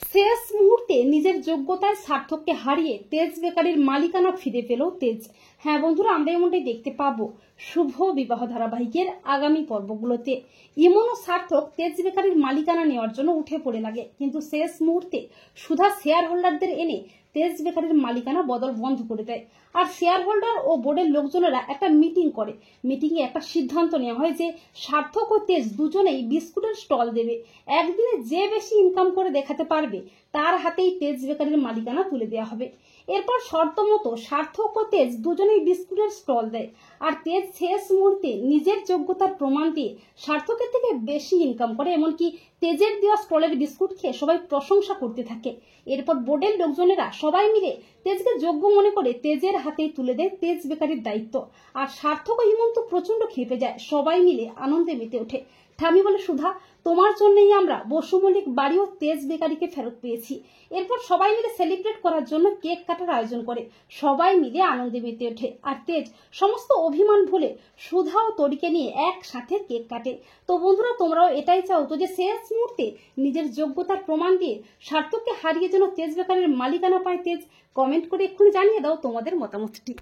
শেষ মুহূর্তে নিজের যোগ্যতায় সার্থককে হারিয়ে তেজ বেকারির মালিকানা ফিরে পেল তেজ। হ্যাঁ বন্ধুরা, আমরা এমনটাই দেখতে পাবো শুভ বিবাহ ধারাবাহিকের আগামী পর্বগুলোতে। ইমন ও সার্থক তেজ বেকারির মালিকানা নেওয়ার জন্য উঠে পড়ে লাগে, কিন্তু শেষ মুহূর্তে সুধা শেয়ার হোল্ডারদের এনে তেজ বেকারির মালিকানা বদল বন্ধ করে দেয়। আর শেয়ার হোল্ডার ও বোর্ডের লোকজনেরা একটা মিটিং করে। মিটিংয়ে একটা সিদ্ধান্ত নেওয়া হয় যে সার্থক ও তেজ দুজনেই বিস্কুটের স্টল দেবে। একদিনে যে বেশি ইনকাম করে দেখাতে পারবে তার হাতেই তেজ বেকারির মালিকানা তুলে দেওয়া হবে। এরপর শর্ত মতো সার্থক ও তেজ দুজনেই বিস্কুটের স্টল দেয়। আর তেজ শেষ মুহূর্তে নিজের যোগ্যতার প্রমাণ দিয়ে সার্থকের থেকে বেশি ইনকাম করে, এমনকি তেজের দেওয়া স্টলের বিস্কুট খেয়ে সবাই প্রশংসা করতে থাকে। এরপর বোর্ডের লোকজনেরা সবাই মিলে তেজকে যোগ্য মনে করে তেজের হাতেই তুলে দেয় তেজ বেকারির দায়িত্ব। আর সার্থক ও হিমন্ত প্রচন্ড খেপে যায়, সবাই মিলে আনন্দে মেতে ওঠে। ঠামি বলে, সুধা, তোমার জন্যই আমরা বসু মল্লিক বাড়ি ও তেজ বেকারিকে ফেরত পেয়েছি। এরপর সবাই মিলে সেলিব্রেট করার জন্য কেক কাটার আয়োজন করে। সবাই মিলে আনন্দে মেতে ওঠে। আর তেজ সমস্ত অভিমান ভুলে সুধা ও তরিকে নিয়ে একসাথে কেক কাটে। তো বন্ধুরা, তোমরাও এটাই চাও তো যে শেষ মুহূর্তে নিজের যোগ্যতার প্রমাণ দিয়ে সার্থককে হারিয়ে যেন তেজ বেকারির মালিকানা পায় তেজ? কমেন্ট করে এক্ষুনি জানিয়ে দাও তোমাদের মতামতটি।